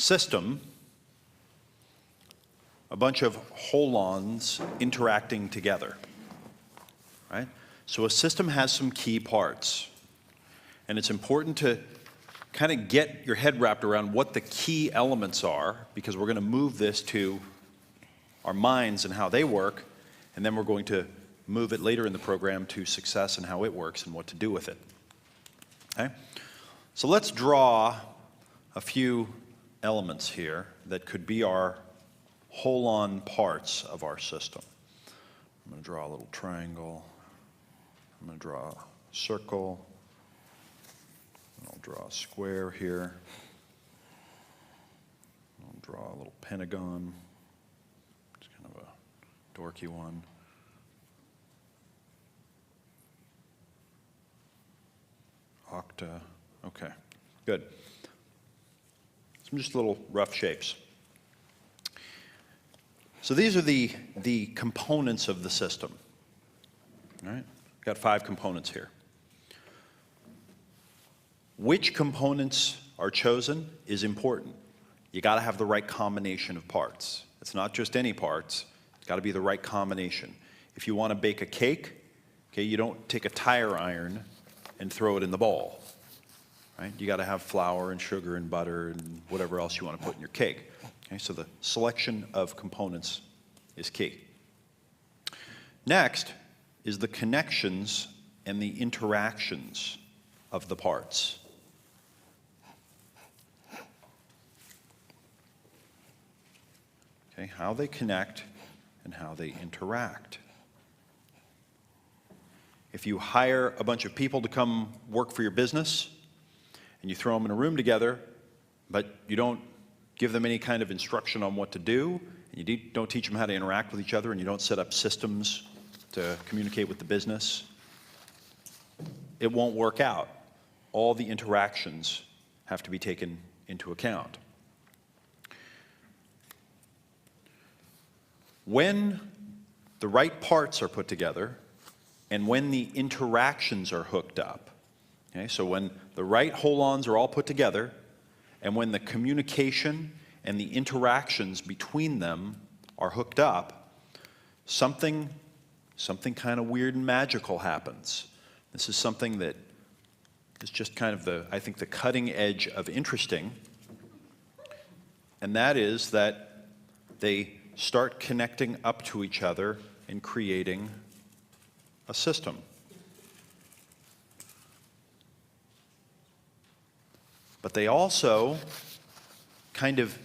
system, a bunch of holons interacting together, right? So a system has some key parts, and it's important to kind of get your head wrapped around what the key elements are, because we're going to move this to our minds and how they work, and then we're going to move it later in the program to success and how it works and what to do with it. Okay? So let's draw a few elements here that could be our holon parts of our system. I'm going to draw a little triangle. I'm going to draw a circle. I'll draw a square here. I'll draw a little pentagon. It's kind of a dorky one. Octa. Okay, good. Some just little rough shapes. So these are the components of the system. All right? Got 5 components here. Which components are chosen is important. You got to have the right combination of parts. It's not just any parts. It's got to be the right combination. If you want to bake a cake, okay, you don't take a tire iron and throw it in the bowl. Right? You got to have flour and sugar and butter and whatever else you want to put in your cake. Okay, so the selection of components is key. Next is the connections and the interactions of the parts. Okay, how they connect and how they interact. If you hire a bunch of people to come work for your business and you throw them in a room together, but you don't give them any kind of instruction on what to do, and you don't teach them how to interact with each other, and you don't set up systems to communicate with the business, it won't work out. All the interactions have to be taken into account. When the right parts are put together, and when the interactions are hooked up, okay, so when the right holons are all put together, and when the communication and the interactions between them are hooked up, something kind of weird and magical happens. This is something that is just kind of I think the cutting edge of interesting, and that is that they start connecting up to each other and creating a system. But they also kind of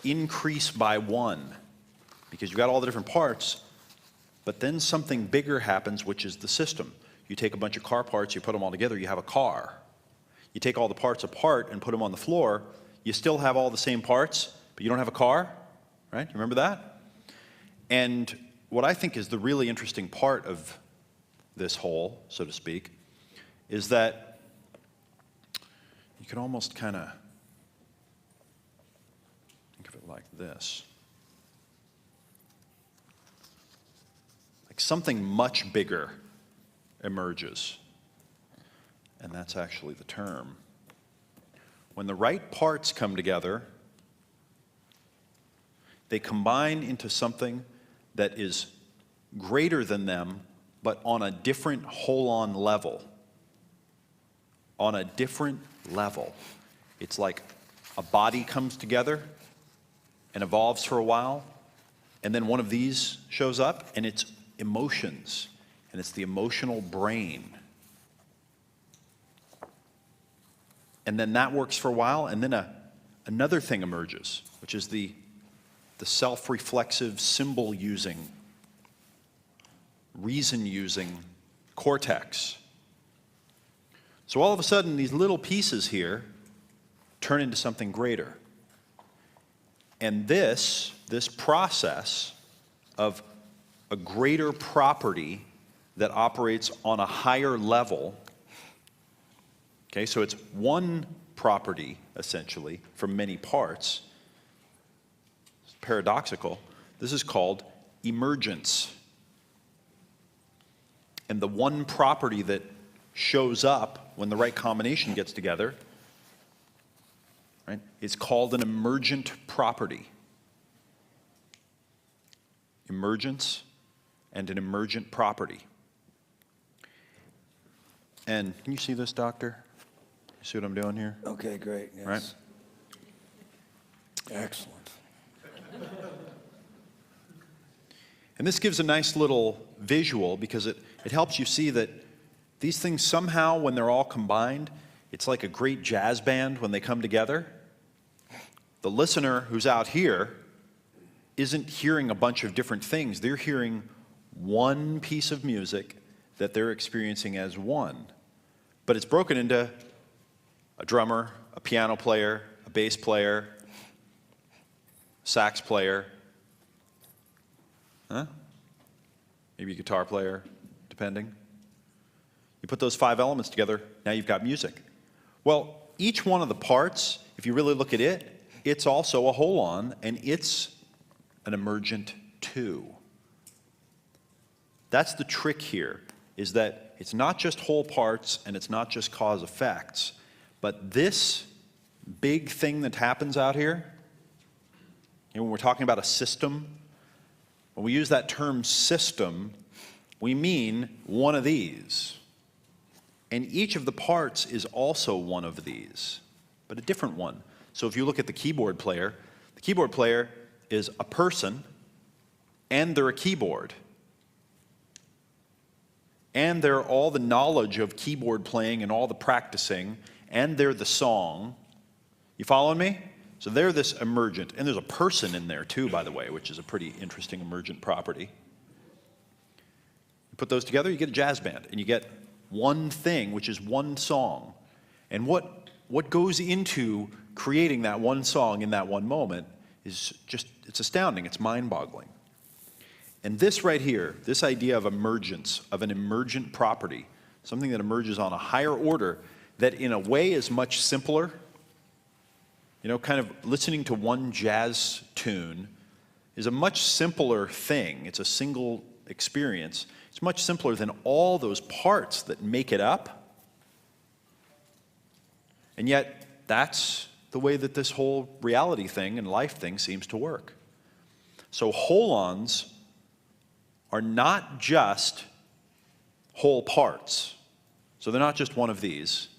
increase by one, because you've got all the different parts, but then something bigger happens, which is the system. You take a bunch of car parts, you put them all together, you have a car. You take all the parts apart and put them on the floor, you still have all the same parts, but you don't have a car, right? You remember that? And what I think is the really interesting part of this whole, so to speak, is that you can almost kind of think of it like this. Like something much bigger emerges. And that's actually the term. When the right parts come together, they combine into something that is greater than them, but on a different holon level. On a different level. It's like a body comes together and evolves for a while, and then one of these shows up, and it's emotions, and it's the emotional brain. And then that works for a while, and then another thing emerges, which is the self-reflexive, symbol-using, reason-using cortex. So all of a sudden, these little pieces here turn into something greater. And this process of a greater property that operates on a higher level, okay, so it's one property, essentially, from many parts. It's paradoxical. This is called emergence. And the one property that shows up when the right combination gets together right? It's called an emergent property. Emergence and an emergent property. And can you see this, Doctor? You see what I'm doing here? Okay, great. Yes. Right? Excellent. And this gives a nice little visual because it helps you see that these things somehow, when they're all combined, it's like a great jazz band when they come together. The listener who's out here isn't hearing a bunch of different things. They're hearing one piece of music that they're experiencing as one. But it's broken into a drummer, a piano player, a bass player, sax player, maybe a guitar player, depending. You put those 5 elements together, now you've got music. Well, each one of the parts, if you really look at it, it's also a hold-on, and it's an emergent too. That's the trick here, is that it's not just whole parts and it's not just cause effects, but this big thing that happens out here, when we're talking about a system, when we use that term system, we mean one of these. And each of the parts is also one of these, but a different one. So if you look at the keyboard player is a person, and they're a keyboard. And they're all the knowledge of keyboard playing and all the practicing, and they're the song. You following me? So they're this emergent, and there's a person in there too, by the way, which is a pretty interesting emergent property. You put those together, you get a jazz band, and you get one thing, which is one song. And what goes into creating that one song in that one moment is just, it's astounding, it's mind-boggling. And this right here, this idea of emergence, of an emergent property, something that emerges on a higher order, that in a way is much simpler. You know, kind of listening to one jazz tune is a much simpler thing. It's a single experience. It's much simpler than all those parts that make it up. And yet, that's the way that this whole reality thing and life thing seems to work. So hold-ons are not just whole parts. So they're not just one of these.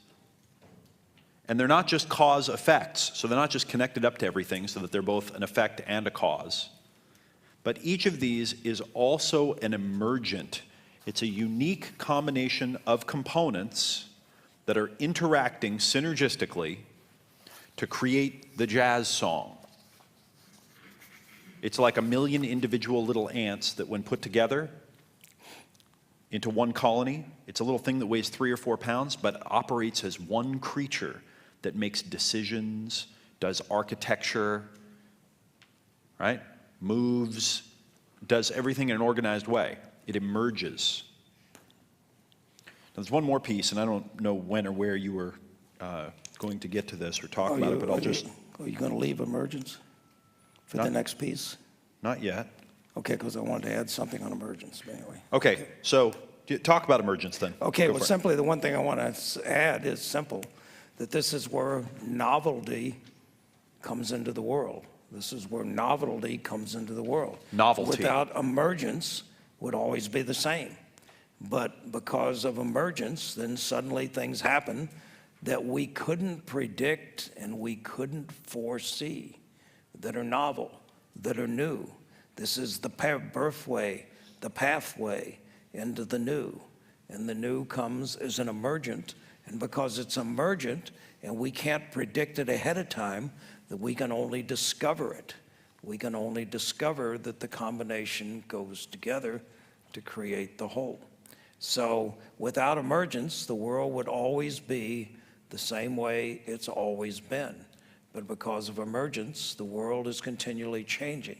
And they're not just cause effects. So they're not just connected up to everything so that they're both an effect and a cause. But each of these is also an emergent. It's a unique combination of components that are interacting synergistically to create the jazz song. It's like a million individual little ants that when put together into one colony, it's a little thing that weighs 3 or 4 pounds, but operates as one creature that makes decisions, does architecture, right? Moves, does everything in an organized way. It emerges. Now, there's one more piece, and I don't know when or where you were going to get to this or talk about it, but I'll just... Are you going to leave emergence for the next piece? Not yet. Okay, because I wanted to add something on emergence, but anyway. Okay, so talk about emergence then. Okay, well, simply the one thing I want to add is simple, that this is where novelty comes into the world. This is where novelty comes into the world. Novelty. Without emergence would always be the same. But because of emergence, then suddenly things happen that we couldn't predict and we couldn't foresee, that are novel, that are new. This is the pathway into the new. And the new comes as an emergent. And because it's emergent and we can't predict it ahead of time, that we can only discover it. We can only discover that the combination goes together to create the whole. So without emergence, the world would always be the same way it's always been. But because of emergence, the world is continually changing.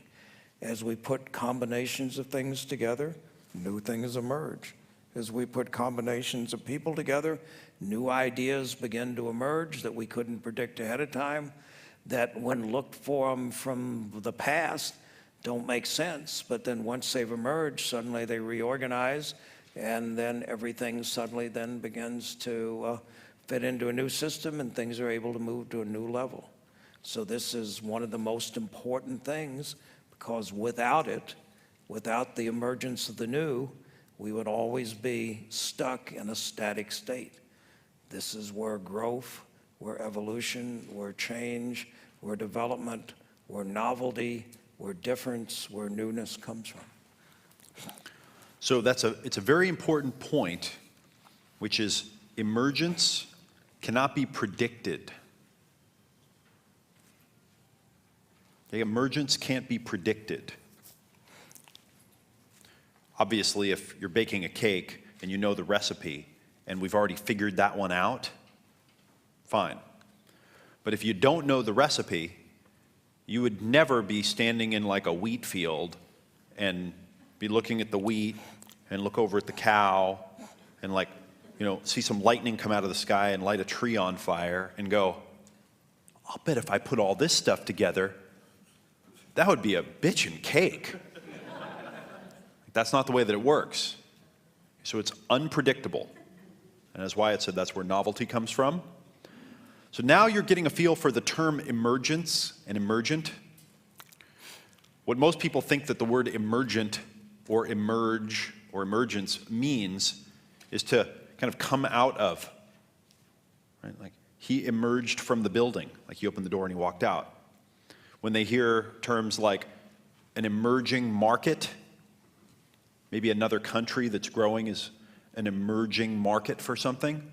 As we put combinations of things together, new things emerge. As we put combinations of people together, new ideas begin to emerge that we couldn't predict ahead of time, that when looked for them from the past don't make sense, but then once they've emerged, suddenly they reorganize, and then everything suddenly then begins to fit into a new system, and things are able to move to a new level. So this is one of the most important things, because without it, without the emergence of the new, we would always be stuck in a static state. This is where growth, where evolution, where change, where development, where novelty, where difference, where newness comes from. So it's a very important point, which is emergence cannot be predicted. Okay, emergence can't be predicted. Obviously, if you're baking a cake and you know the recipe and we've already figured that one out, fine. But if you don't know the recipe, you would never be standing in like a wheat field and be looking at the wheat and look over at the cow and like, see some lightning come out of the sky and light a tree on fire and go, I'll bet if I put all this stuff together, that would be a bitchin' cake. That's not the way that it works. So it's unpredictable. And that's why it said that's where novelty comes from. So now you're getting a feel for the term emergence and emergent. What most people think that the word emergent or emerge or emergence means is to kind of come out of, right? Like he emerged from the building, like he opened the door and he walked out. When they hear terms like an emerging market, maybe another country that's growing is an emerging market for something,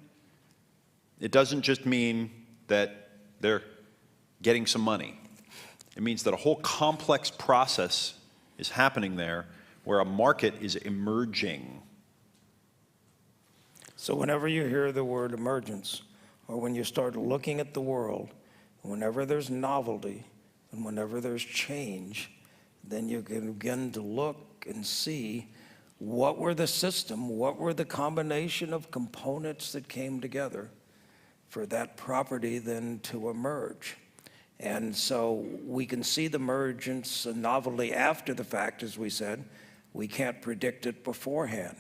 it doesn't just mean that they're getting some money. It means that a whole complex process is happening there where a market is emerging. So whenever you hear the word emergence, or when you start looking at the world, whenever there's novelty and whenever there's change, then you can begin to look and see what were the system, what were the combination of components that came together for that property then to emerge. And so we can see the emergence and novelty after the fact, as we said. We can't predict it beforehand.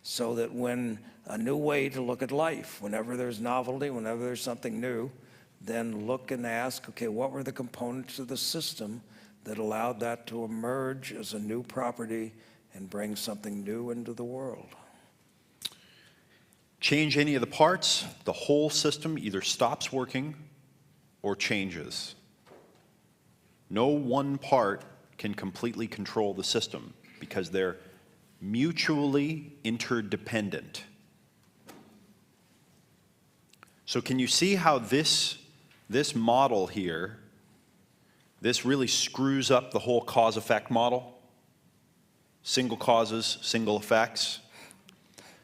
So that when a new way to look at life, whenever there's novelty, whenever there's something new, then look and ask, okay, what were the components of the system that allowed that to emerge as a new property and bring something new into the world? Change any of the parts, the whole system either stops working or changes. No one part can completely control the system because they're mutually interdependent. So can you see how this model here, this really screws up the whole cause-effect model? Single causes, single effects.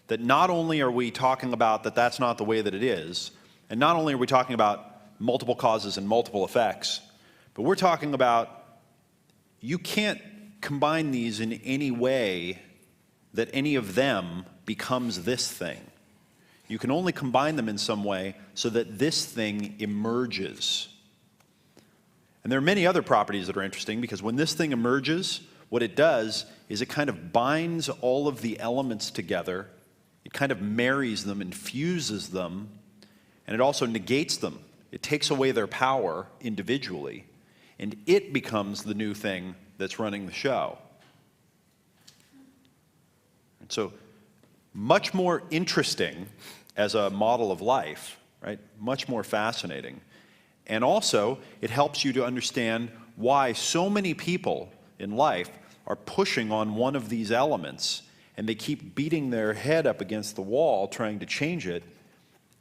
That not only are we talking about that that's not the way that it is, and not only are we talking about multiple causes and multiple effects, but we're talking about you can't combine these in any way that any of them becomes this thing. You can only combine them in some way so that this thing emerges. And there are many other properties that are interesting because when this thing emerges, what it does is it kind of binds all of the elements together. It kind of marries them and fuses them, and it also negates them. It takes away their power individually, and it becomes the new thing that's running the show. And so, much more interesting as a model of life, right? Much more fascinating. And also, it helps you to understand why so many people in life are pushing on one of these elements, and they keep beating their head up against the wall trying to change it,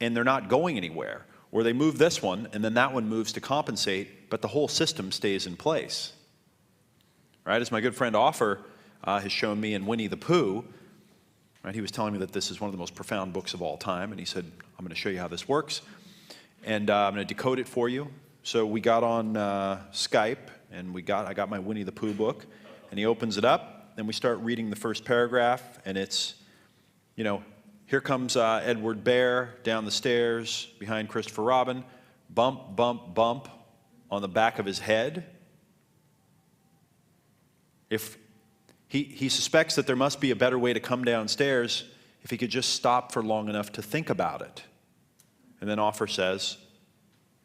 and they're not going anywhere. Or they move this one, and then that one moves to compensate, but the whole system stays in place. Right? As my good friend Offer has shown me in Winnie the Pooh, right? He was telling me that this is one of the most profound books of all time, and he said, I'm going to show you how this works, and I'm going to decode it for you. So we got on Skype, and I got my Winnie the Pooh book, and he opens it up, and we start reading the first paragraph, and it's, here comes Edward Bear down the stairs behind Christopher Robin, bump, bump, bump on the back of his head. If he suspects that there must be a better way to come downstairs if he could just stop for long enough to think about it. And then Offer says,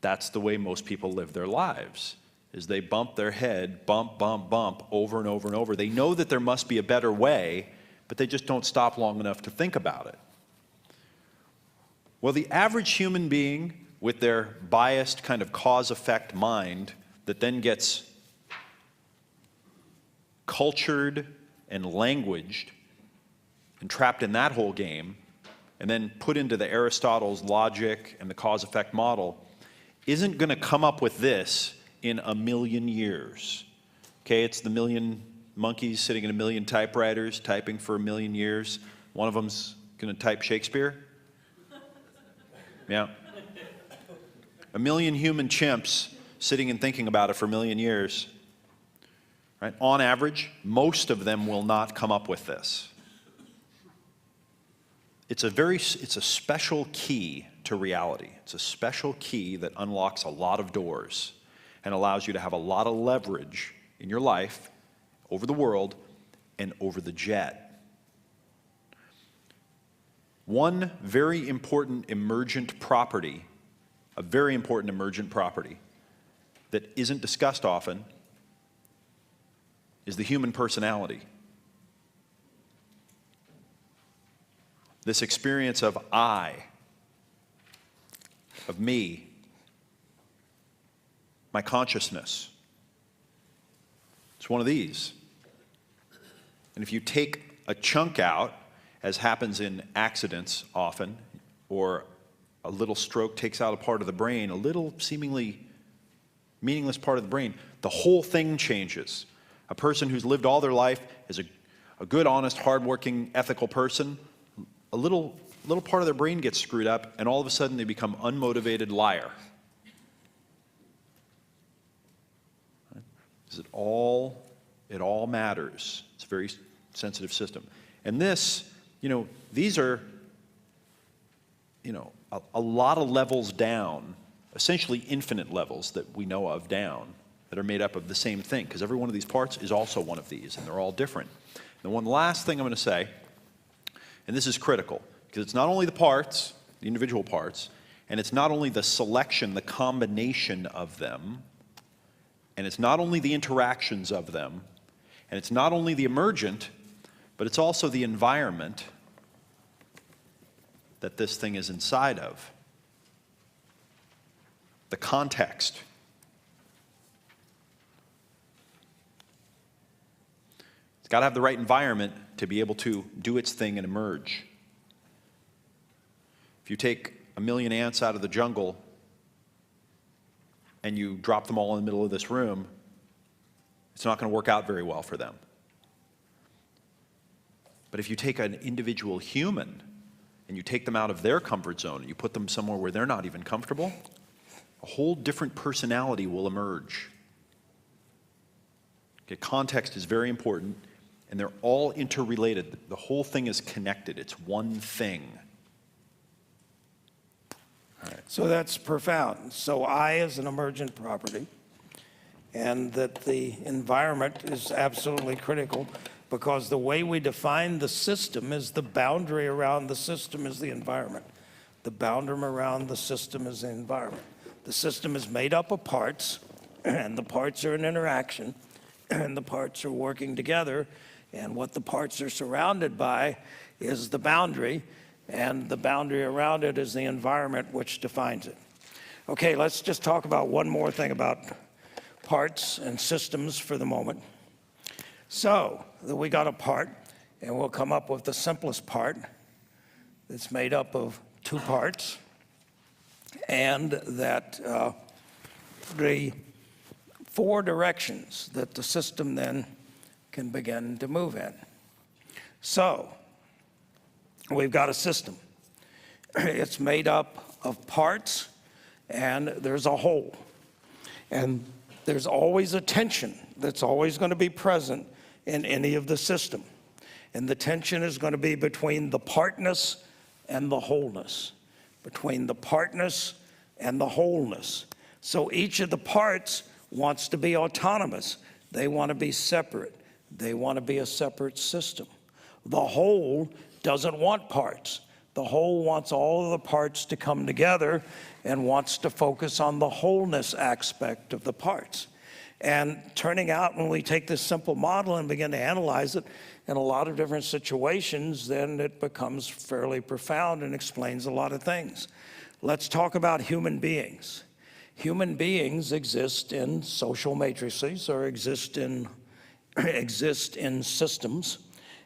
That's the way most people live their lives, is they bump their head, bump, bump, bump, over and over and over. They know that there must be a better way, but they just don't stop long enough to think about it. Well, the average human being with their biased kind of cause-effect mind that then gets cultured and languaged and trapped in that whole game, and then put into the Aristotle's logic and the cause-effect model, isn't going to come up with this in a million years. Okay, it's the million monkeys sitting in a million typewriters, typing for a million years. One of them's going to type Shakespeare. Yeah. A million human chimps sitting and thinking about it for a million years. Right? On average, most of them will not come up with this. It's a special key to reality. It's a special key that unlocks a lot of doors and allows you to have a lot of leverage in your life, over the world, and over the jet. One very important emergent property, a very important emergent property that isn't discussed often, is the human personality. This experience of I, of me, my consciousness. It's one of these. And if you take a chunk out, as happens in accidents often, or a little stroke takes out a part of the brain, a little seemingly meaningless part of the brain, the whole thing changes. A person who's lived all their life is a good, honest, hardworking, ethical person, a little part of their brain gets screwed up, and all of a sudden they become unmotivated liar. It all matters. It's a very sensitive system. And this, these are, a lot of levels down, essentially infinite levels that we know of down, that are made up of the same thing, because every one of these parts is also one of these, and they're all different. And one last thing I'm going to say, and this is critical, because it's not only the parts, the individual parts, and it's not only the selection, the combination of them, and it's not only the interactions of them, and it's not only the emergent, but it's also the environment that this thing is inside of. The context. It's got to have the right environment to be able to do its thing and emerge. If you take a million ants out of the jungle and you drop them all in the middle of this room, it's not going to work out very well for them. But if you take an individual human and you take them out of their comfort zone and you put them somewhere where they're not even comfortable, a whole different personality will emerge. Okay, context is very important, and they're all interrelated. The whole thing is connected. It's one thing. All right. So that's profound. So I is an emergent property, and that the environment is absolutely critical, because the way we define the system is the boundary around the system is the environment. The boundary around the system is the environment. The system is made up of parts, and the parts are in interaction, and the parts are working together, and what the parts are surrounded by is the boundary, and the boundary around it is the environment which defines it. Okay, let's just talk about one more thing about parts and systems for the moment. So, we got a part, and we'll come up with the simplest part that's made up of two parts, and that the four directions that the system then can begin to move in. So, we've got a system. It's made up of parts, and there's a whole. And there's always a tension that's always going to be present in any of the system. And the tension is going to be between the partness and the wholeness. Between the partness and the wholeness. So each of the parts wants to be autonomous. They want to be separate. They want to be a separate system. The whole doesn't want parts. The whole wants all of the parts to come together and wants to focus on the wholeness aspect of the parts. And turning out, when we take this simple model and begin to analyze it in a lot of different situations, then it becomes fairly profound and explains a lot of things. Let's talk about human beings. Human beings exist in social matrices or exist in systems,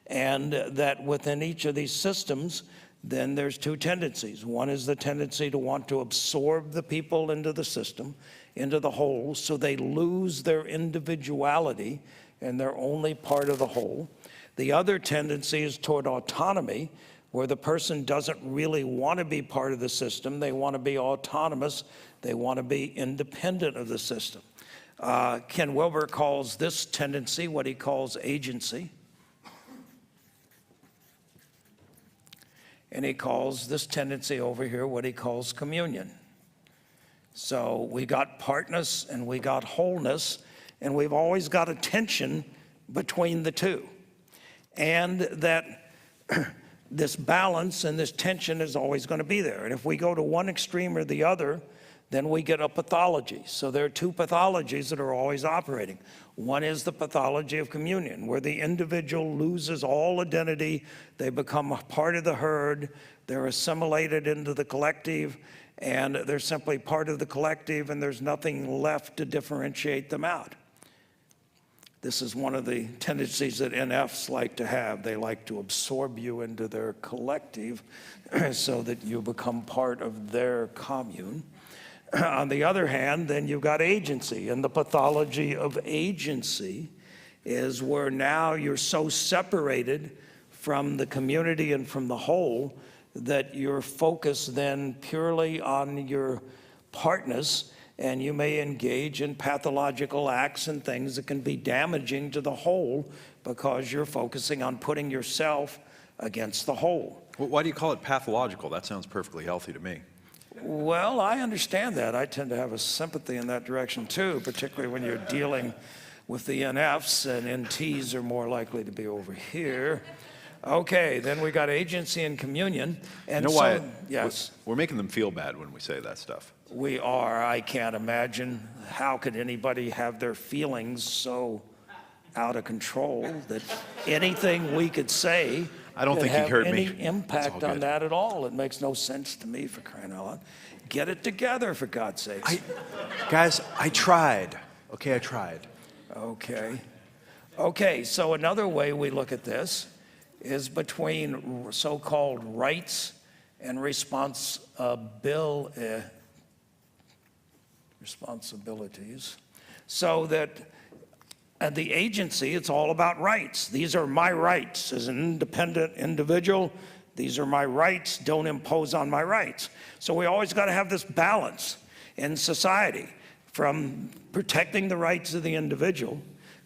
and that within each of these systems, then there's two tendencies. One is the tendency to want to absorb the people into the system, into the whole, so they lose their individuality and they're only part of the whole. The other tendency is toward autonomy, where the person doesn't really want to be part of the system. They want to be autonomous. They want to be independent of the system. Ken Wilber calls this tendency what he calls agency. And he calls this tendency over here what he calls communion. So we got partness and we got wholeness, and we've always got a tension between the two. And that this balance and this tension is always going to be there. And if we go to one extreme or the other, then we get a pathology. So there are two pathologies that are always operating. One is the pathology of communion, where the individual loses all identity, they become a part of the herd, they're assimilated into the collective, and they're simply part of the collective, and there's nothing left to differentiate them out. This is one of the tendencies that NFs like to have. They like to absorb you into their collective so that you become part of their commune. On the other hand, then you've got agency, and the pathology of agency is where now you're so separated from the community and from the whole that you're focused then purely on your partness, and you may engage in pathological acts and things that can be damaging to the whole because you're focusing on putting yourself against the whole. Well, why do you call it pathological? That sounds perfectly healthy to me. Well, I understand that. I tend to have a sympathy in that direction too, particularly when you're dealing with the NFs, and NTs are more likely to be over here. Okay, then we got agency and communion. And you know why? Yes. We're making them feel bad when we say that stuff. We are. I can't imagine. How could anybody have their feelings so out of control that anything we could say I don't think he heard me. any impact on that at all? It makes no sense to me, for crying out loud. Get it together, for God's sakes. Guys, I tried. Okay, I tried. Okay, so another way we look at this is between so-called rights and responsibilities. So that at the agency, it's all about rights. These are my rights as an independent individual. These are my rights. Don't impose on my rights. So we always got to have this balance in society from protecting the rights of the individual,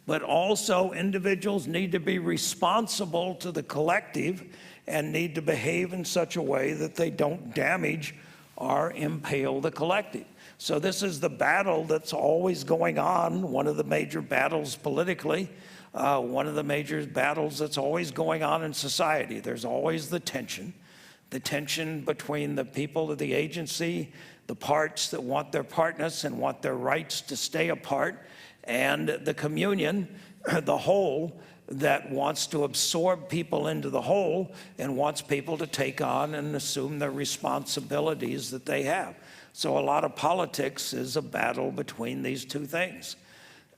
but also individuals need to be responsible to the collective and need to behave in such a way that they don't damage or impale the collective. So this is the battle that's always going on, one of the major battles politically, one of the major battles that's always going on in society. There's always the tension between the people of the agency, the parts that want their partness and want their rights to stay apart, and the communion, the whole, that wants to absorb people into the whole and wants people to take on and assume the responsibilities that they have. So a lot of politics is a battle between these two things.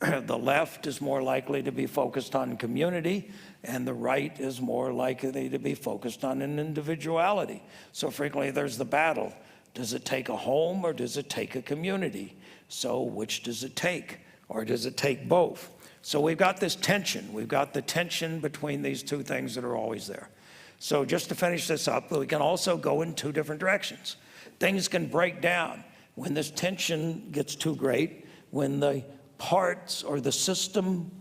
The left is more likely to be focused on community, and the right is more likely to be focused on an individuality. So frequently there's the battle. Does it take a home or does it take a community? So which does it take? Or does it take both? So we've got this tension. We've got the tension between these two things that are always there. So just to finish this up, we can also go in two different directions. Things can break down when this tension gets too great, when the parts or the system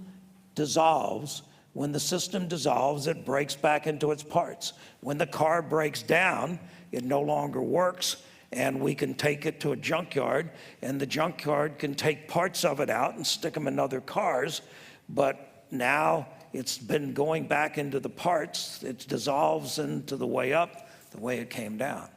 dissolves. When the system dissolves, it breaks back into its parts. When the car breaks down, it no longer works, and we can take it to a junkyard, and the junkyard can take parts of it out and stick them in other cars, but now it's been going back into the parts. It dissolves into the way up, the way it came down.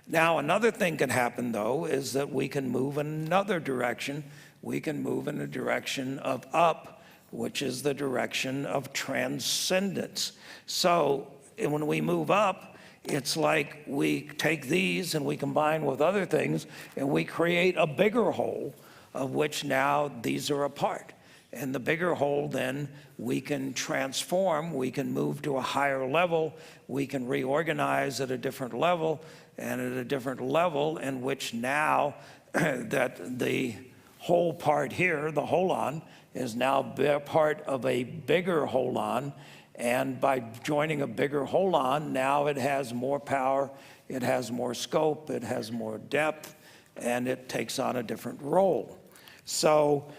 Now, another thing can happen, though, is that we can move in another direction. We can move in the direction of up, which is the direction of transcendence. So when we move up, it's like we take these and we combine with other things, and we create a bigger whole, of which now these are a part. And the bigger whole, then, we can transform, we can move to a higher level, we can reorganize at a different level, and at a different level in which now that the whole part here, the holon, is now part of a bigger holon, and by joining a bigger holon, now it has more power, it has more scope, it has more depth, and it takes on a different role. So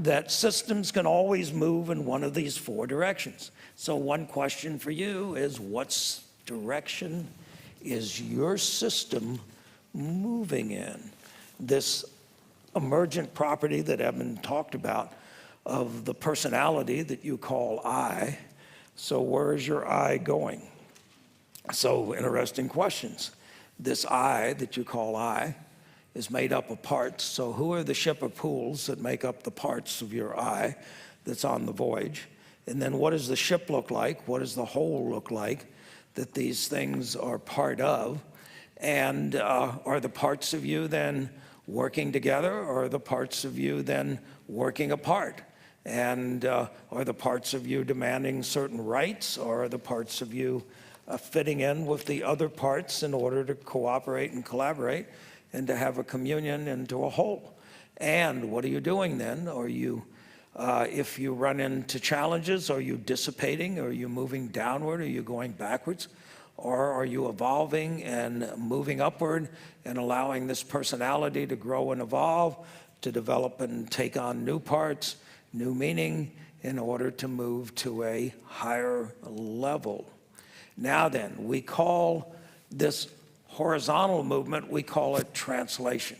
that systems can always move in one of these four directions. So one question for you is, what direction is your system moving in? This emergent property that Edmund talked about of the personality that you call I. So where is your I going? So interesting questions. This I that you call I is made up of parts. So who are the ship of pools that make up the parts of your I that's on the voyage? And then what does the ship look like? What does the whole look like that these things are part of? And are the parts of you then working together, or are the parts of you then working apart? And are the parts of you demanding certain rights, or are the parts of you fitting in with the other parts in order to cooperate and collaborate and to have a communion into a whole? And what are you doing then? Are you, if you run into challenges, are you dissipating? Are you moving downward? Are you going backwards? Or are you evolving and moving upward and allowing this personality to grow and evolve, to develop and take on new parts, new meaning, in order to move to a higher level? Now then, we call this horizontal movement, we call it translation.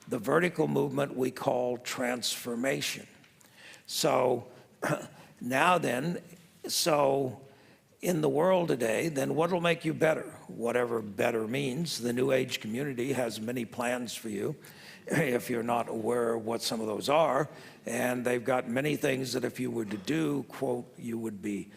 The vertical movement we call transformation. So now then, so in the world today, then what will make you better? Whatever better means. The New Age community has many plans for you, if you're not aware of what some of those are. And they've got many things that if you were to do, quote, you would be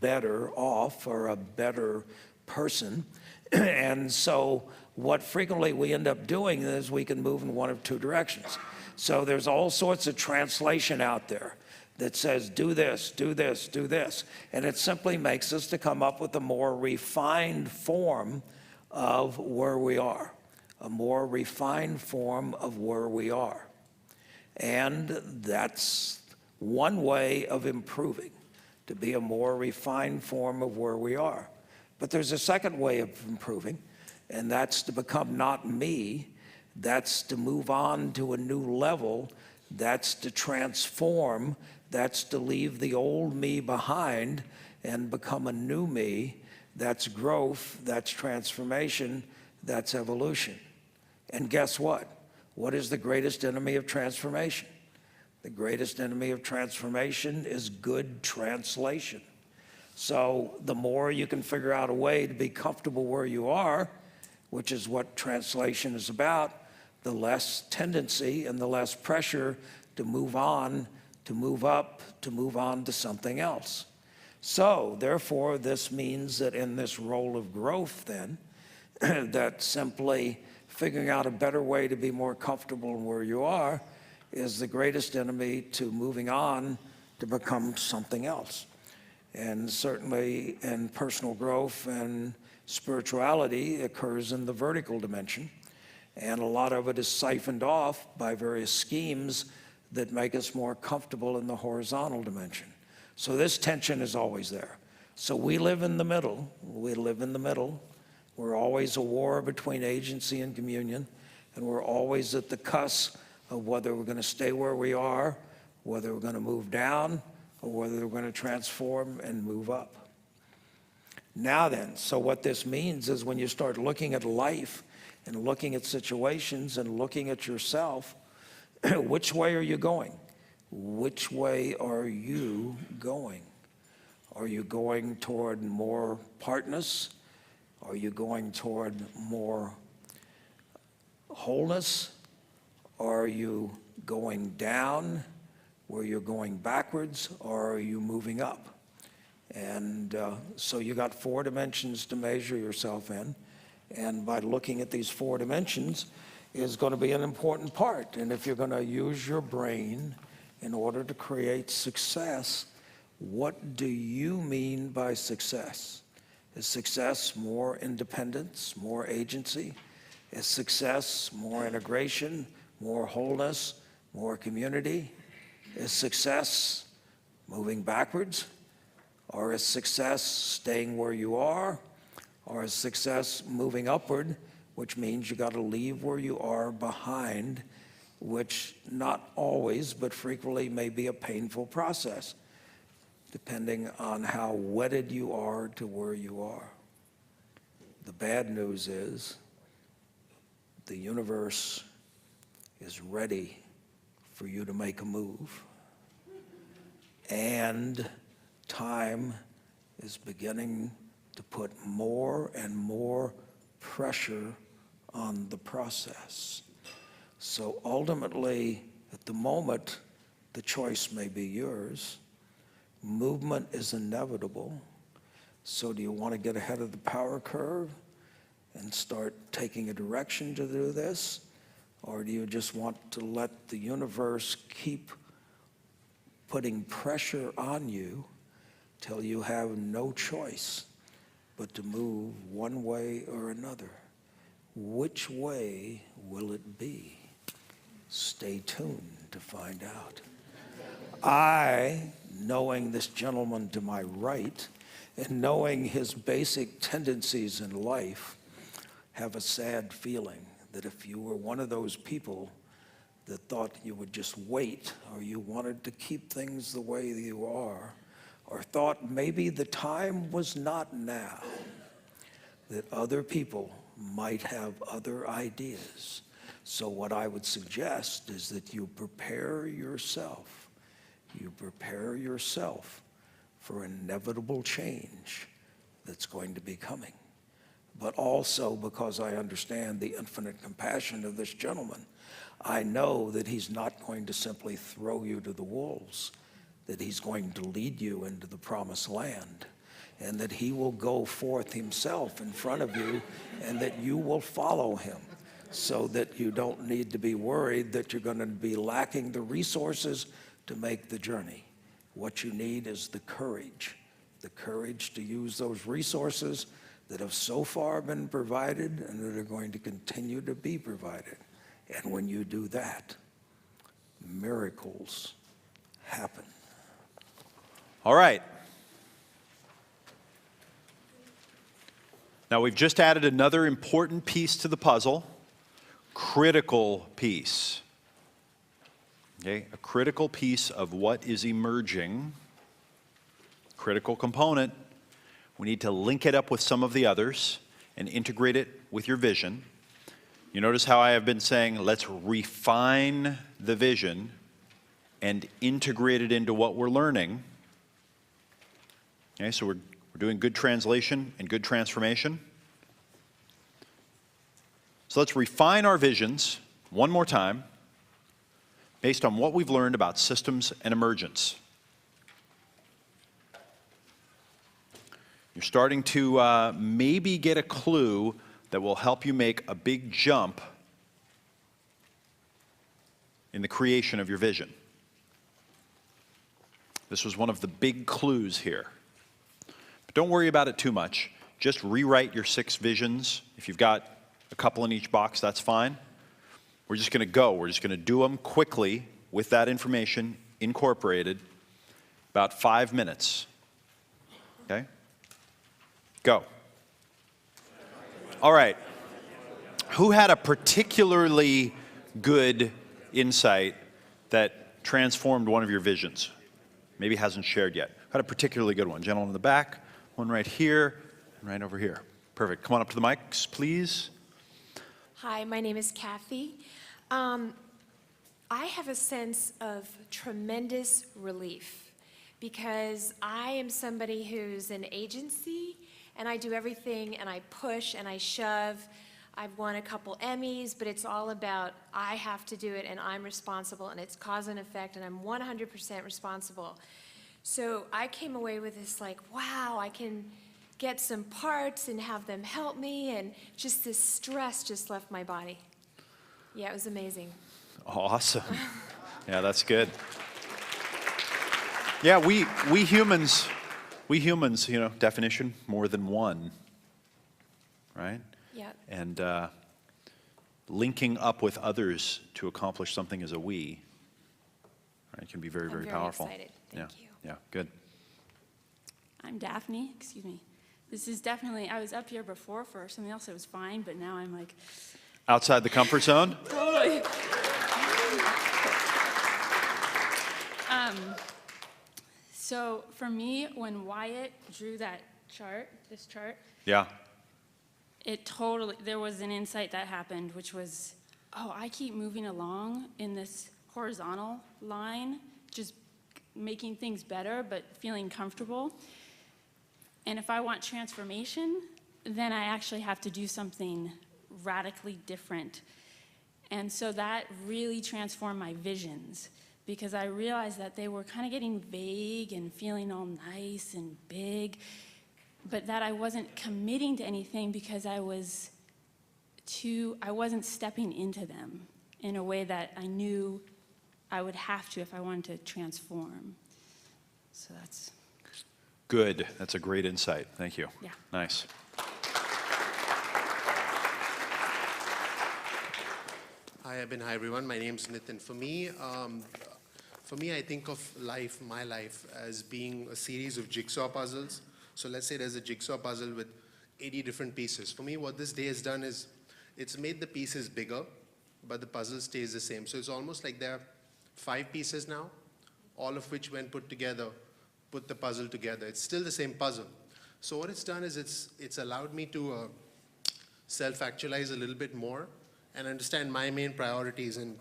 better off or a better person. And so what frequently we end up doing is we can move in one of two directions. So there's all sorts of translation out there that says, do this, do this, do this. And it simply makes us to come up with a more refined form of where we are, a more refined form of where we are. And that's one way of improving, to be a more refined form of where we are. But there's a second way of improving, and that's to become not me. That's to move on to a new level. That's to transform. That's to leave the old me behind and become a new me. That's growth. That's transformation. That's evolution. And guess what? What is the greatest enemy of transformation? The greatest enemy of transformation is good translation. So the more you can figure out a way to be comfortable where you are, which is what translation is about, the less tendency and the less pressure to move on, to move up, to move on to something else. So therefore, this means that in this role of growth then, that simply figuring out a better way to be more comfortable where you are is the greatest enemy to moving on to become something else. And certainly in personal growth and spirituality occurs in the vertical dimension. And a lot of it is siphoned off by various schemes that make us more comfortable in the horizontal dimension. So this tension is always there. So we live in the middle. We live in the middle. We're always a war between agency and communion. And we're always at the cusp of whether we're going to stay where we are, whether we're going to move down, or whether we're going to transform and move up. Now then, so what this means is when you start looking at life and looking at situations and looking at yourself, which way are you going? Which way are you going? Are you going toward more partness Are you going toward more wholeness? Or are you going down where you're going backwards, or are you moving up? And so you got 4 dimensions to measure yourself in. And by looking at these 4 dimensions is going to be an important part. And if you're going to use your brain in order to create success, what do you mean by success? Is success more independence, more agency? Is success more integration, more wholeness, more community? Is success moving backwards? Or is success staying where you are? Or is success moving upward, which means you got to leave where you are behind, which not always, but frequently may be a painful process, depending on how wedded you are to where you are. The bad news is the universe is ready for you to make a move. And time is beginning to put more and more pressure on the process. So ultimately, at the moment, the choice may be yours. Movement is inevitable. So do you want to get ahead of the power curve and start taking a direction to do this? Or do you just want to let the universe keep putting pressure on you till you have no choice but to move one way or another? Which way will it be? Stay tuned to find out. I, knowing this gentleman to my right and knowing his basic tendencies in life, have a sad feeling that if you were one of those people that thought you would just wait, or you wanted to keep things the way you are, or thought maybe the time was not now, that other people might have other ideas. So what I would suggest is that you prepare yourself. You prepare yourself for inevitable change that's going to be coming. But also, because I understand the infinite compassion of this gentleman, I know that he's not going to simply throw you to the wolves, that he's going to lead you into the promised land, and that he will go forth himself in front of you, and that you will follow him, so that you don't need to be worried that you're going to be lacking the resources to make the journey. What you need is the courage to use those resources that have so far been provided and that are going to continue to be provided. And when you do that, miracles happen. All right. Now we've just added another important piece to the puzzle, critical piece. Okay, a critical piece of what is emerging, critical component. We need to link it up with some of the others and integrate it with your vision. You notice how I have been saying, let's refine the vision and integrate it into what we're learning. Okay, so we're doing good translation and good transformation. So let's refine our visions one more time based on what we've learned about systems and emergence. You're starting to maybe get a clue that will help you make a big jump in the creation of your vision. This was one of the big clues here. But don't worry about it too much. Just rewrite your 6 visions. If you've got a couple in each box, that's fine. We're just going to go. We're just going to do them quickly with that information incorporated, about 5 minutes. Okay? Go. All right. Who had a particularly good insight that transformed one of your visions? Maybe hasn't shared yet. Who had a particularly good one? Gentleman in the back, one right here, and right over here. Perfect. Come on up to the mics, please. Hi, my name is Kathy. I have a sense of tremendous relief because I am somebody who's an agency and I do everything, and I push, and I shove. I've won a couple Emmys, but it's all about I have to do it, and I'm responsible, and it's cause and effect, and I'm 100% responsible. So I came away with this like, wow, I can get some parts and have them help me, and just this stress just left my body. Yeah, it was amazing. Awesome. Yeah, that's good. Yeah, we humans, you know, definition, more than one, right? Yeah. And linking up with others to accomplish something as a we, right, can be very, very powerful. I'm very excited. Thank you. Yeah, good. I'm Daphne, excuse me. This is definitely, I was up here before for something else that was fine, but now I'm like, Outside the comfort zone? totally. So for me, when Wyatt drew that chart, this chart, Yeah. it totally, there was an insight that happened, which was, oh, I keep moving along in this horizontal line, just making things better, but feeling comfortable. And if I want transformation, then I actually have to do something radically different. And so that really transformed my visions, because I realized that they were kind of getting vague and feeling all nice and big, but that I wasn't committing to anything because I wasn't stepping into them in a way that I knew I would have to if I wanted to transform. So that's... Good. That's a great insight. Thank you. Yeah. Nice. Hi, Abin. Hi, everyone. My name's Nitin. For me, I think of life, my life, as being a series of jigsaw puzzles. So let's say there's a jigsaw puzzle with 80 different pieces. For me, what this day has done is it's made the pieces bigger, but the puzzle stays the same. So it's almost like there are 5 pieces now, all of which, when put together, put the puzzle together. It's still the same puzzle. So what it's done is it's allowed me to self-actualize a little bit more and understand my main priorities. And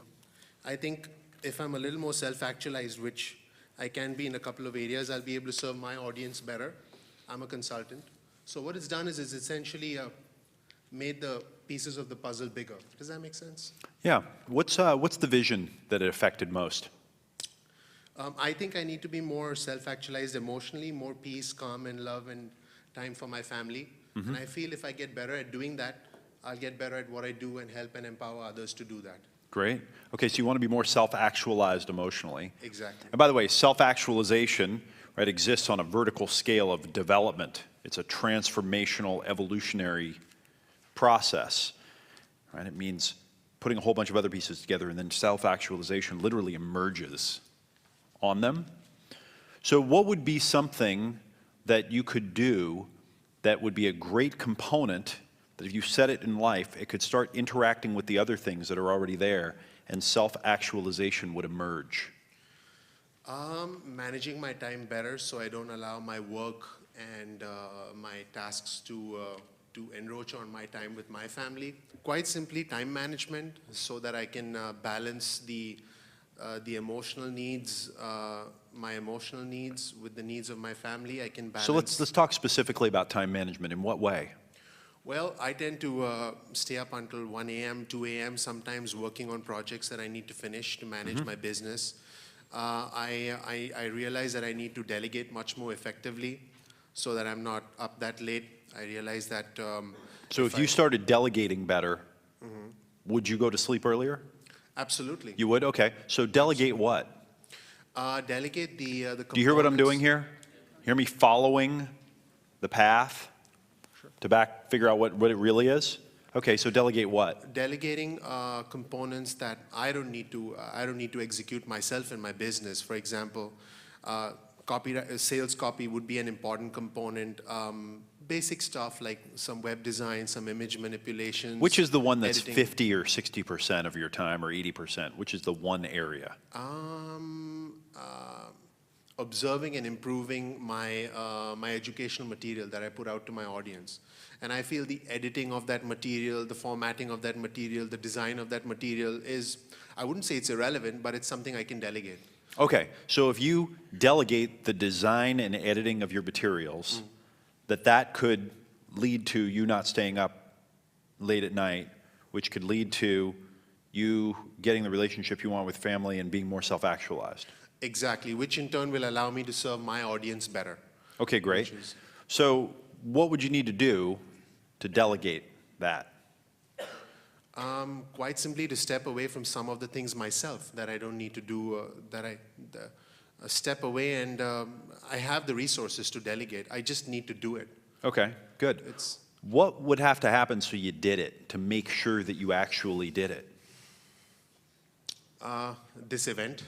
I think if I'm a little more self-actualized, which I can be in a couple of areas, I'll be able to serve my audience better. I'm a consultant. So what it's done is it's essentially made the pieces of the puzzle bigger. Does that make sense? Yeah. What's the vision that it affected most? I think I need to be more self-actualized emotionally, more peace, calm, and love, and time for my family. Mm-hmm. And I feel if I get better at doing that, I'll get better at what I do and help and empower others to do that. Great. Okay, so you want to be more self-actualized emotionally. Exactly. And by the way, self-actualization, right, exists on a vertical scale of development. It's a transformational, evolutionary process, right? It means putting a whole bunch of other pieces together, and then self-actualization literally emerges on them. So what would be something that you could do that would be a great component that if you set it in life, it could start interacting with the other things that are already there, and self-actualization would emerge? Managing my time better so I don't allow my work and my tasks to encroach on my time with my family. Quite simply, time management, so that I can balance the emotional needs, my emotional needs with the needs of my family. I can balance. So let's talk specifically about time management. In what way? Well, I tend to stay up until 1 a.m., 2 a.m., sometimes working on projects that I need to finish to manage my business. I realize that I need to delegate much more effectively so that I'm not up that late. I realize that... So if you started delegating better, would you go to sleep earlier? Absolutely. You would? Okay. So delegate what? Delegate the components. Do you hear what I'm doing here? Hear me following the path to figure out what it really is? Okay, so delegate what? Delegating components that I don't need to execute myself in my business. For example, sales copy would be an important component. Basic stuff like some web design, some image manipulations. Which is the one that's editing. 50 or 60% of your time, or 80%? Which is the one area? Observing and improving my educational material that I put out to my audience. And I feel the editing of that material, the formatting of that material, the design of that material is, I wouldn't say it's irrelevant, but it's something I can delegate. Okay, so if you delegate the design and editing of your materials, that could lead to you not staying up late at night, which could lead to you getting the relationship you want with family and being more self-actualized. Exactly, which in turn will allow me to serve my audience better. Okay, great. Which is- So what would you need to do to delegate that? Quite simply to step away from some of the things myself that I don't need to do, step away, and I have the resources to delegate. I just need to do it. Okay, good. It's What would have to happen so you did it, to make sure that you actually did it? this event.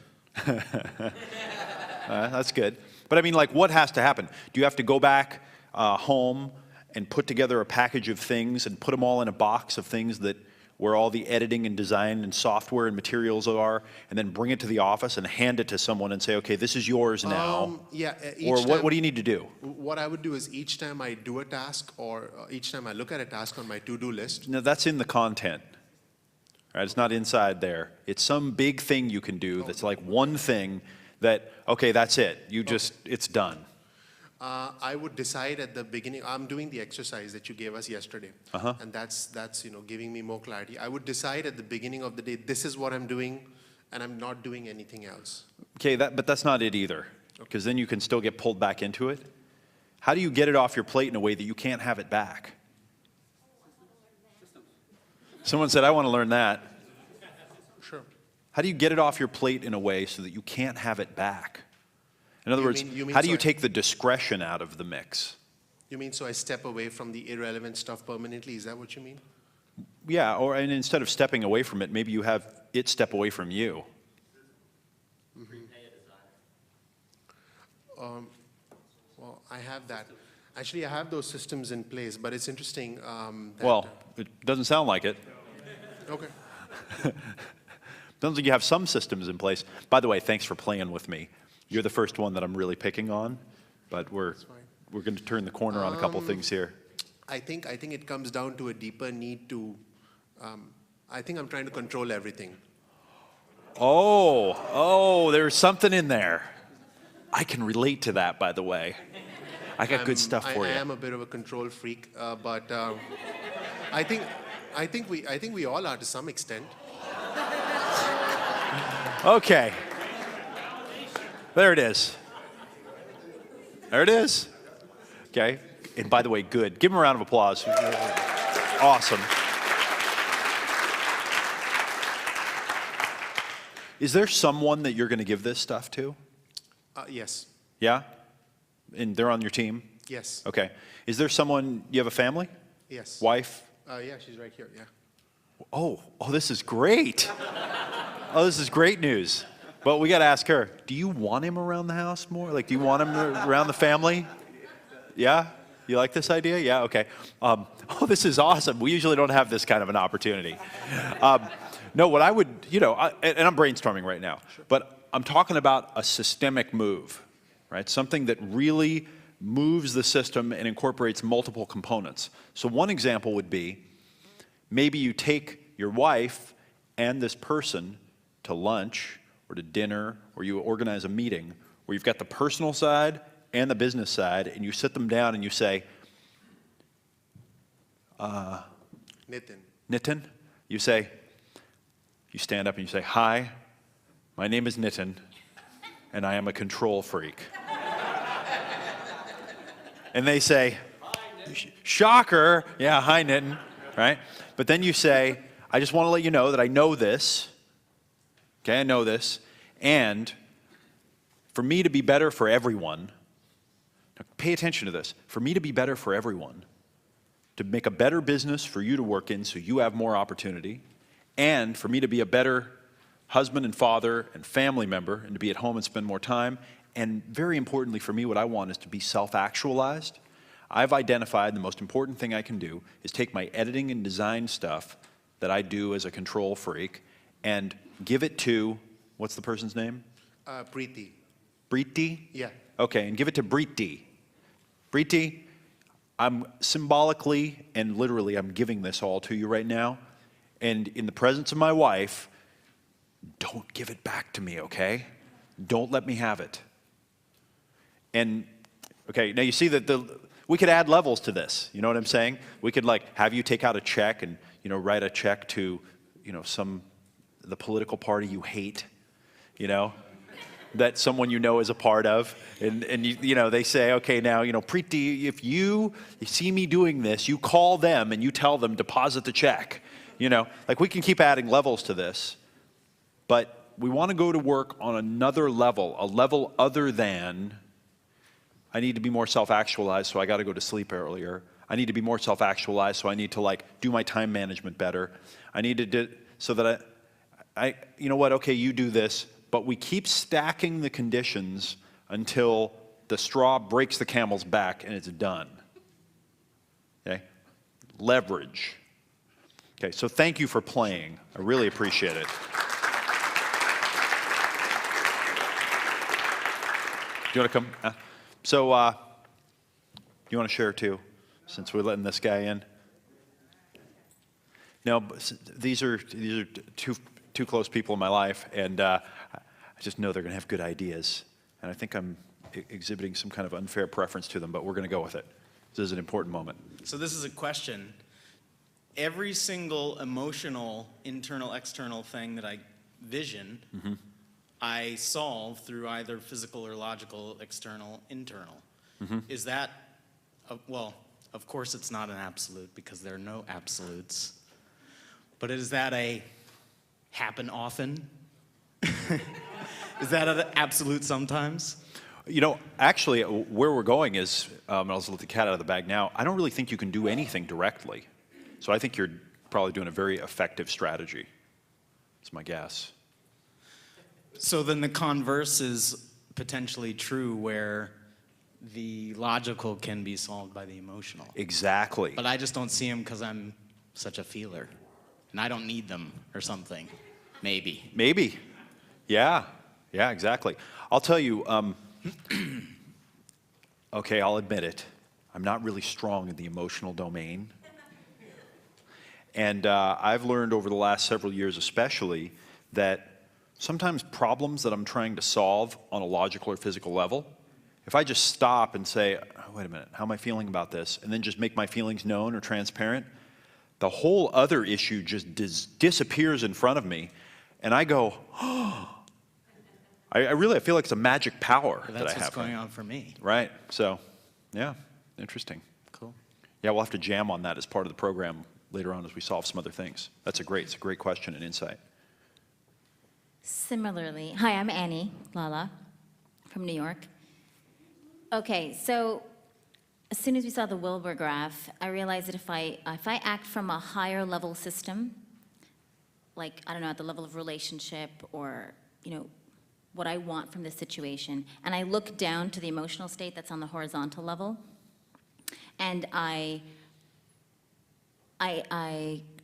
That's good. But I mean, like, what has to happen? Do you have to go back home and put together a package of things and put them all in a box of things that where all the editing and design and software and materials are, and then bring it to the office and hand it to someone and say, okay, this is yours now? Yeah. Or what do you need to do? What I would do is each time I do a task or each time I look at a task on my to-do list, No, that's in the content. Right? It's not inside there. It's some big thing you can do that's like one thing that, okay, that's it. You just, it's done. I would decide at the beginning. I'm doing the exercise that you gave us yesterday, and that's giving me more clarity. I would decide at the beginning of the day, this is what I'm doing, and I'm not doing anything else. Okay, but that's not it either, because then you can still get pulled back into it. How do you get it off your plate in a way that you can't have it back? Someone said, I want to learn that. Sure. How do you get it off your plate in a way so that you can't have it back? In other words, you mean how do you so I- take the discretion out of the mix? You mean so I step away from the irrelevant stuff permanently? Is that what you mean? Yeah, and instead of stepping away from it, maybe you have it step away from you. Well, I have that. Actually, I have those systems in place, but it's interesting. That, Well, it doesn't sound like it. okay. Sounds like you have some systems in place. By the way, thanks for playing with me. You're the first one that I'm really picking on, but we're going to turn the corner on a couple things here. I think it comes down to a deeper need to. I think I'm trying to control everything. Oh, there's something in there. I can relate to that, by the way. I got good stuff for I you. am a bit of a control freak, but I think we all are to some extent. Okay. There it is. There it is. Okay. And by the way, good. Give him a round of applause. Awesome. Is there someone that you're going to give this stuff to? Yes. Yeah? And they're on your team? Yes. Okay. Is there someone, you have a family? Yes. Wife? Yeah, she's right here. Yeah. Oh, this is great. Oh, this is great news. But we got to ask her, do you want him around the house more? Like, do you want him around the family? Yeah? You like this idea? Yeah, okay. This is awesome. We usually don't have this kind of an opportunity. No, what I would, and I'm brainstorming right now, but I'm talking about a systemic move, right? Something that really moves the system and incorporates multiple components. So one example would be, maybe you take your wife and this person to lunch or to dinner, or you organize a meeting where you've got the personal side and the business side, and you sit them down and you say, Nitin, you stand up and you say, hi, my name is Nitin, and I am a control freak. And they say, shocker, yeah, hi Nitin, right? But then you say, I just want to let you know that I know this, okay, I know this, and for me to be better for everyone, now pay attention to this, for me to be better for everyone, to make a better business for you to work in so you have more opportunity, and for me to be a better husband and father and family member and to be at home and spend more time, and very importantly for me, what I want is to be self-actualized. I've identified the most important thing I can do is take my editing and design stuff that I do as a control freak and give it to, what's the person's name? Preeti. Preeti? Yeah. Okay, and give it to Preeti. Preeti, I'm symbolically and literally, I'm giving this all to you right now. And in the presence of my wife, don't give it back to me, okay? Don't let me have it. And, okay, now you see that We could add levels to this, you know what I'm saying? We could like have you take out a check and, you know, write a check to, you know, the political party you hate, you know, that someone you know is a part of. And you know, they say, okay, now, you know, Preeti, if you see me doing this, you call them and you tell them deposit the check. You know, like we can keep adding levels to this, but we want to go to work on another level, a level other than I need to be more self-actualized, so I got to go to sleep earlier. I need to be more self-actualized, so I need to like do my time management better. I need to do so that you know what, okay, you do this, but we keep stacking the conditions until the straw breaks the camel's back and it's done. Okay? Leverage. Okay, so thank you for playing. I really appreciate it. Do you want to come? So, you want to share too, since we're letting this guy in? No, these are two close people in my life, and I just know they're going to have good ideas. And I think I'm exhibiting some kind of unfair preference to them, but we're going to go with it. This is an important moment. So this is a question. Every single emotional, internal, external thing that I vision, I solve through either physical or logical, external, internal. Is that, well, of course it's not an absolute because there are no absolutes. But is that a happen often? Is that an absolute sometimes? You know, actually, where we're going is, and I'll just let the cat out of the bag now, I don't really think you can do anything directly. So I think you're probably doing a very effective strategy. That's my guess. So then the converse is potentially true where the logical can be solved by the emotional. Exactly. But I just don't see them because I'm such a feeler. And I don't need them or something. Maybe. Maybe. Yeah. Yeah, exactly. I'll tell you, okay, I'll admit it. I'm not really strong in the emotional domain. And I've learned over the last several years especially that sometimes problems that I'm trying to solve on a logical or physical level, if I just stop and say, oh, wait a minute, how am I feeling about this? And then just make my feelings known or transparent, the whole other issue just disappears in front of me. And I go, oh, I feel like it's a magic power that I have. That's what's going on for me. Right. So, yeah, interesting. Cool. Yeah, we'll have to jam on that as part of the program later on as we solve some other things. It's a great question and insight. Similarly, hi, I'm Annie Lala from New York. Okay, so as soon as we saw the Wilbur graph, I realized that if I act from a higher level system, like, I don't know, at the level of relationship or, you know, what I want from this situation, and I look down to the emotional state that's on the horizontal level, and I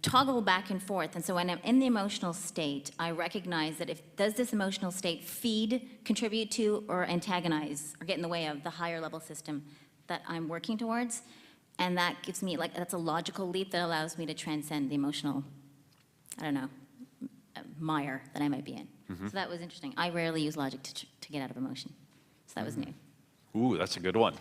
toggle back and forth, and so when I'm in the emotional state, I recognize that does this emotional state contribute to, or antagonize, or get in the way of the higher level system that I'm working towards, and that gives me, like, that's a logical leap that allows me to transcend the emotional, I don't know, mire that I might be in. So that was interesting. I rarely use logic to get out of emotion, so that was new. Ooh, that's a good one.